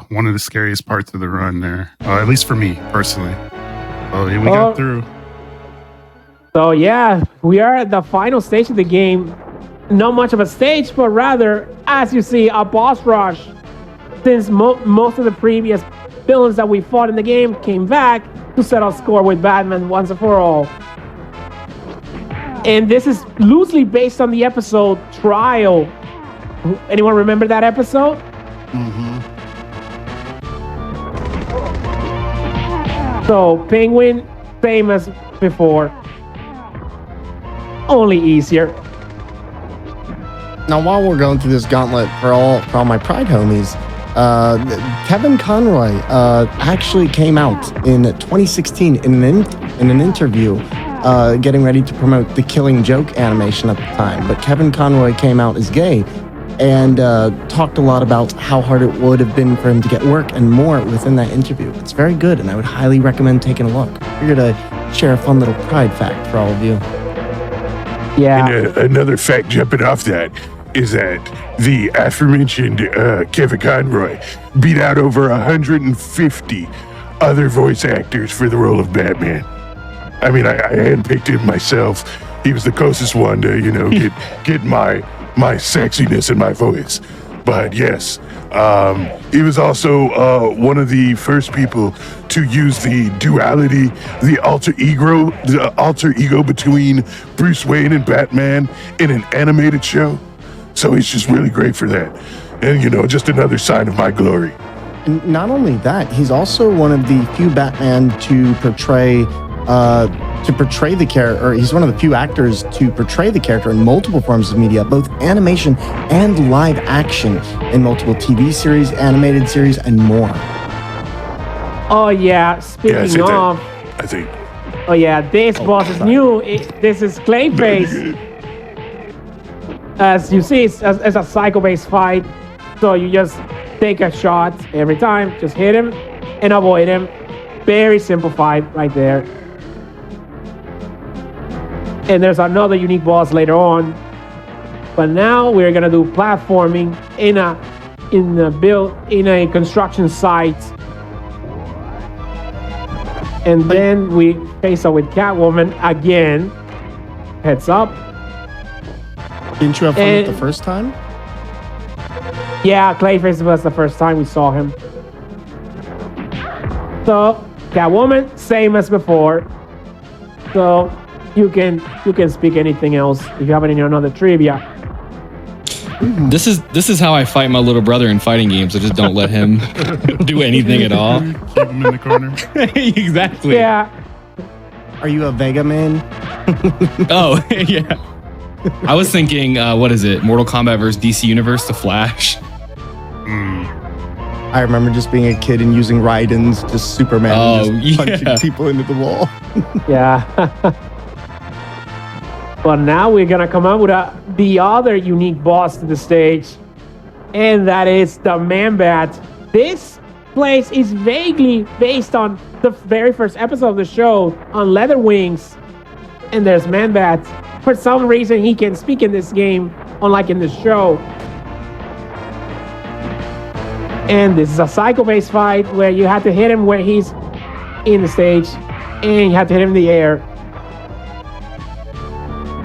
one of the scariest parts of the run there, at least for me personally. Oh, yeah, we got through. So yeah, we are at the final stage of the game. Not much of a stage, but rather, as you see, a boss rush. Since most of the previous villains that we fought in the game came back to settle score with Batman once and for all. And this is loosely based on the episode Trial. Anyone remember that episode? Mm-hmm. So Penguin, same as before, only easier. Now, while we're going through this gauntlet for all my Pride homies, Kevin Conroy actually came out in 2016 in an in an interview, getting ready to promote the Killing Joke animation at the time. But Kevin Conroy came out as gay and talked a lot about how hard it would have been for him to get work and more within that interview. It's very good, and I would highly recommend taking a look. Figured to share a fun little pride fact for all of you. Yeah. And another fact jumping off that is that the aforementioned Kevin Conroy beat out over 150 other voice actors for the role of Batman. I mean, I handpicked him myself. He was the closest one to, get my sexiness and my voice. But yes, he was also one of the first people to use the duality, the alter ego between Bruce Wayne and Batman in an animated show. So he's just really great for that. And, just another sign of my glory. And not only that, he's also one of the few Batman to portray the character, or he's one of the few actors to portray the character in multiple forms of media, both animation and live action, in multiple TV series, animated series, and more. Oh yeah, speaking of... I think. Oh yeah, this boss is new. This is Clayface. As you see, it's a psycho-based fight. So you just take a shot every time, just hit him and avoid him. Very simple fight right there. And there's another unique boss later on. But now we're gonna do platforming in a construction site. And then we face up with Catwoman again. Heads up. Didn't you have fun with the first time? Yeah, Clayface was the first time we saw him. So, Catwoman, same as before. So, you can speak anything else if you have any other trivia. This is how I fight my little brother in fighting games. I just don't let him do anything at all. Keep him in the corner. Exactly. Yeah. Are you a Vega man? Oh, yeah. I was thinking, what is it? Mortal Kombat versus DC Universe, The Flash. I remember just being a kid and using Raiden's, just Superman, and just punching people into the wall. Yeah. But now we're gonna come up with the other unique boss to the stage, and that is the Man-Bat. This place is vaguely based on the very first episode of the show on Leather Wings, and there's Man-Bat. For some reason, he can speak in this game, unlike in the show. And this is a psycho-based fight where you have to hit him where he's in the stage, and you have to hit him in the air.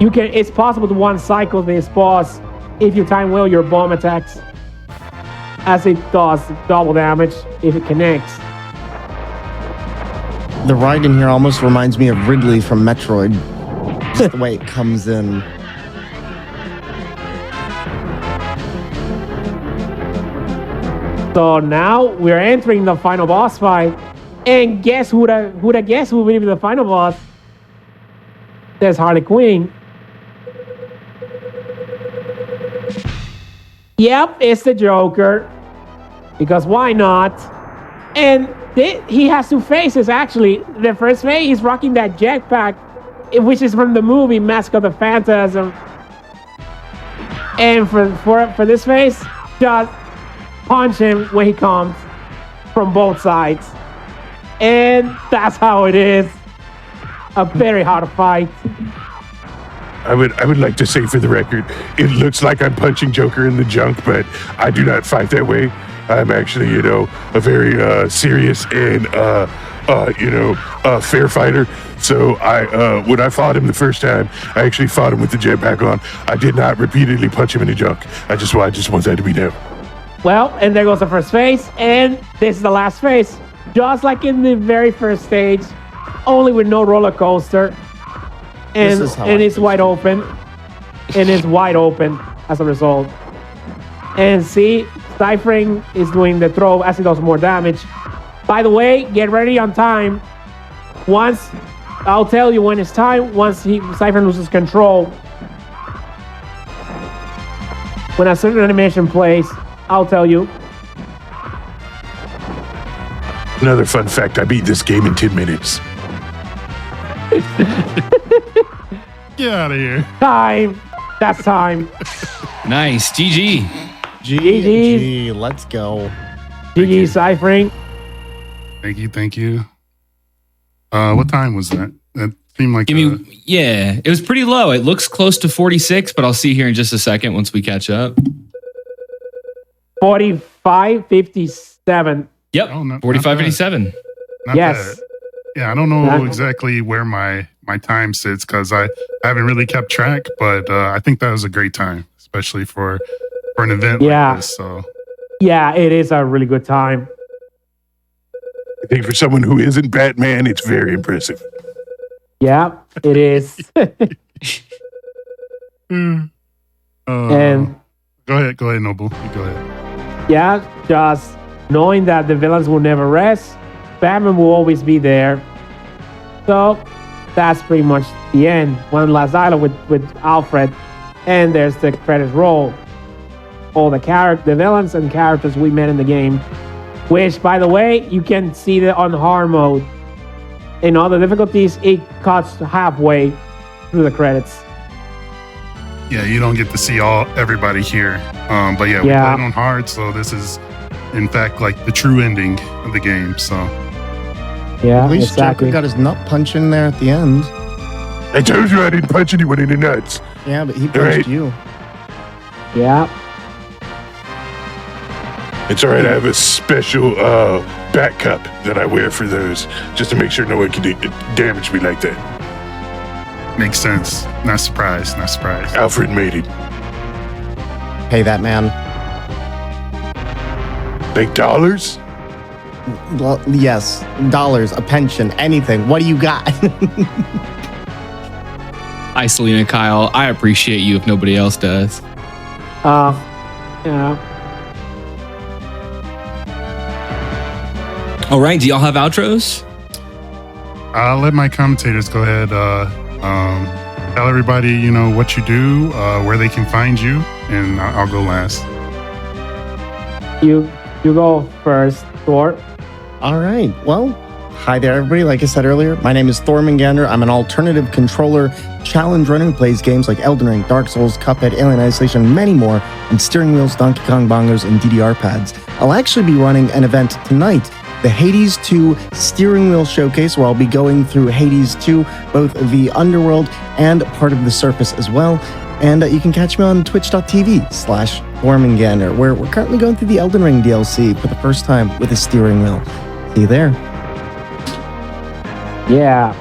It's possible to one-cycle this boss if you time well your bomb attacks, as it does double damage if it connects. The Raiden here almost reminds me of Ridley from Metroid. Just the way it comes in. So now we're entering the final boss fight, and guess who'd have guessed who would be the final boss? There's Harley Quinn. Yep, it's the Joker, because why not? And he has two faces actually. The first face, he's rocking that jetpack, which is from the movie Mask of the Phantasm. And for this face, just punch him when he comes from both sides. And that's how it is. A very hard fight. I would like to say for the record, it looks like I'm punching Joker in the junk, but I do not fight that way. I'm actually, a very serious and fair fighter. So when I fought him the first time, I actually fought him with the jetpack on. I did not repeatedly punch him in the junk. I just want that to be known. Well, and there goes the first phase, and this is the last phase. Just like in the very first stage, only with no roller coaster. And it's wide open. And it's wide open as a result. And see, Cypherin is doing the throw as it does more damage. By the way, get ready on time. I'll tell you when it's time, once Cypherin loses control. When a certain animation plays, I'll tell you. Another fun fact, I beat this game in 10 minutes. Get out of here. Time. That's time. Nice. GG. GG. Let's go. GG Cypherin. Thank you. What time was that? That seemed like Yeah, it was pretty low. It looks close to 46, but I'll see here in just a second once we catch up. 45:57. Yep. Oh, not 45:57. not Yes. bad. Yeah, I don't know exactly where my time sits because I haven't really kept track, but I think that was a great time, especially for an event like this. So Yeah, it is a really good time. I think for someone who isn't Batman, it's very impressive. Yeah, it is. and go ahead, Noble. You go ahead. Yeah, just knowing that the villains will never rest, Batman will always be there. So that's pretty much the end. One last dialogue with Alfred, and there's the credits roll. All the villains and characters we met in the game, which, by the way, you can see that on hard mode. In all the difficulties, it cuts halfway through the credits. Yeah, you don't get to see everybody here. But yeah, we played on hard, so this is in fact like the true ending of the game. So yeah, At least exactly. Joker got his nut punch in there at the end. I told you I didn't punch anyone in the nuts. Yeah, but he punched you. Yeah. It's all right. I have a special bat cup that I wear for those, just to make sure no one can damage me like that. makes sense. Not surprised. Alfred made it. Pay that man. Like dollars? Well, yes, dollars, a pension, anything. What do you got? Hi, Selena Kyle. I appreciate you if nobody else does. Yeah. All right. Do y'all have outros? I'll let my commentators go ahead. Tell everybody, what you do, where they can find you, and I'll go last. You go first, Thor. All right. Well, hi there, everybody. Like I said earlier, my name is thormungandr. I'm an alternative controller challenge runner who plays games like Elden Ring, Dark Souls, Cuphead, Alien Isolation, and many more on steering wheels, Donkey Kong bongos, and DDR pads. I'll actually be running an event tonight, the Hades 2 Steering Wheel Showcase, where I'll be going through Hades 2, both the underworld and part of the surface as well. And you can catch me on twitch.tv/thormungandr, where we're currently going through the Elden Ring DLC for the first time with a steering wheel. See you there. Yeah.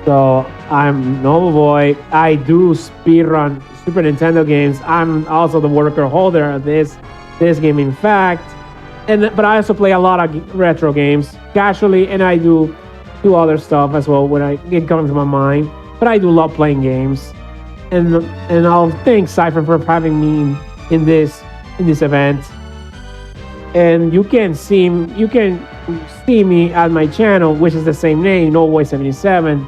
So I'm Noble Boy. I do speedrun Super Nintendo games. I'm also the worker holder of this game, in fact. But I also play a lot of retro games casually, and I do other stuff as well when I get coming to my mind. But I do love playing games, and I'll thank Cypherin for having me in this event. And you can see me at my channel, which is the same name, NoBoy77.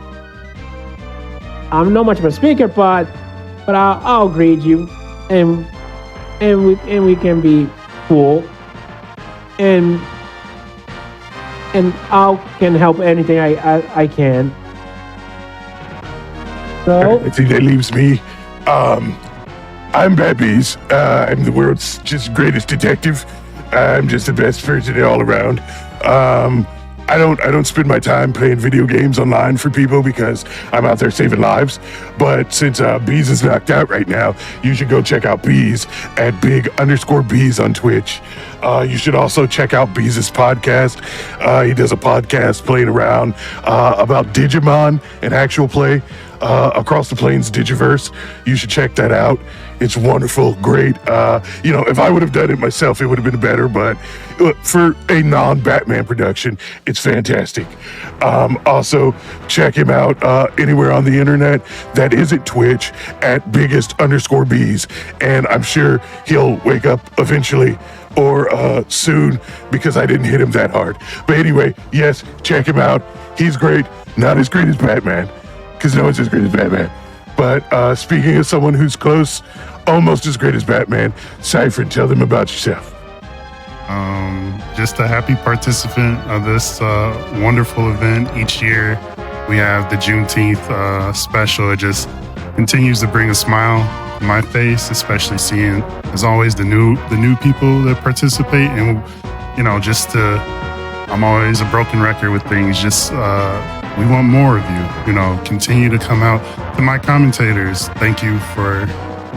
I'm not much of a speaker, but I'll greet you, and we can be cool. And I can help anything I can. So I think that leaves me. I'm bigbeaz. I'm the world's just greatest detective. I'm just the best person all around. I don't spend my time playing video games online for people because I'm out there saving lives. But since Beaz is knocked out right now, you should go check out Beaz at big_beaz on Twitch. You should also check out Beaz's podcast. He does a podcast playing around about Digimon and actual play across the plains Digiverse. You should check that out. It's wonderful, great. If I would have done it myself, it would have been better, but for a non-Batman production, it's fantastic. Also, check him out anywhere on the internet that isn't Twitch at biggest_beaz. And I'm sure he'll wake up eventually or soon because I didn't hit him that hard. But anyway, yes, check him out. He's great. Not as great as Batman, because no one's as great as Batman. But speaking of someone who's close, almost as great as Batman, Cypherin, tell them about yourself. Just a happy participant of this wonderful event each year. we have the Juneteenth special. It just continues to bring a smile to my face, especially seeing, as always, the new people that participate. And I'm always a broken record with things. Just we want more of you. Continue to come out. To my commentators, thank you for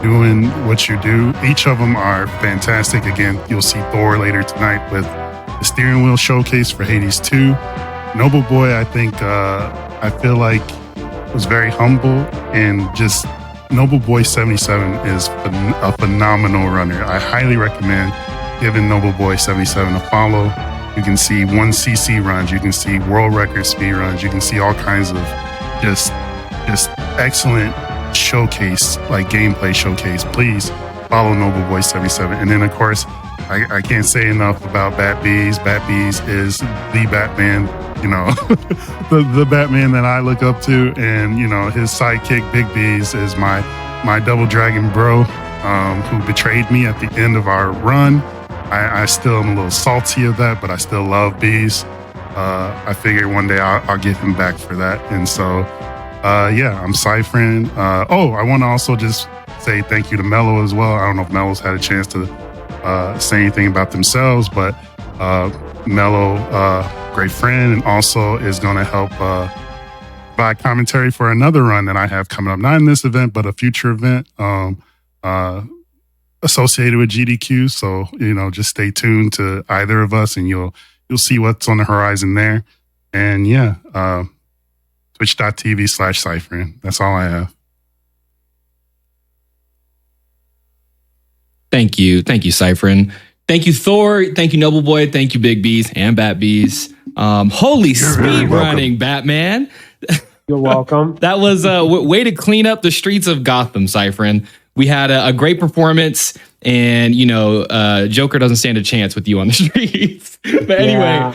doing what you do. Each of them are fantastic. Again, you'll see Thor later tonight with the steering wheel showcase for Hades 2. Noble Boy, I think, I feel like was very humble, and just Noble Boy 77 is a phenomenal runner. I highly recommend giving Noble Boy 77 a follow. You can see 1cc runs, you can see world record speed runs, you can see all kinds of just excellent showcase, like gameplay showcase. Please follow Noble Boy 77. And then of course, I can't say enough about bigbeaz. bigbeaz is the Batman, the Batman that I look up to. And, his sidekick, bigbeaz, is my Double Dragon bro, who betrayed me at the end of our run. I still am a little salty of that, but I still love Bees. I figured one day I'll get him back for that. And so, I'm Cypherin. I want to also just say thank you to Melo as well. I don't know if Melo's had a chance to say anything about themselves, but Melo, great friend, and also is going to help provide commentary for another run that I have coming up. Not in this event, but a future event associated with GDQ. So, just stay tuned to either of us and you'll see what's on the horizon there. And twitch.tv/Cypherin. That's all I have. Thank you, Cypherin. Thank you, Thor. Thank you, Noble Boy. Thank you, bigbeaz and batbeaz. Holy speed running, Batman. You're welcome. That was a way to clean up the streets of Gotham, Cypherin. We had a great performance, and Joker doesn't stand a chance with you on the streets. But anyway,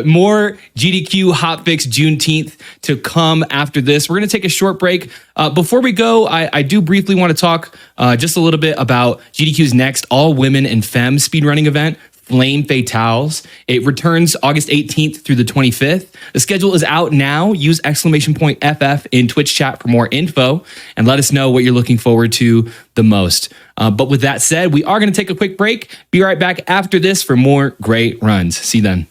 more GDQ HotFix Juneteenth to come after this. We're going to take a short break. Before we go, I do briefly want to talk just a little bit about GDQ's next all women and femme speedrunning event, Flame Fatales. It returns August 18th through the 25th. The schedule is out now. Use !FF in Twitch chat for more info and let us know what you're looking forward to the most. But with that said, we are going to take a quick break. Be right back after this for more great runs. See you then.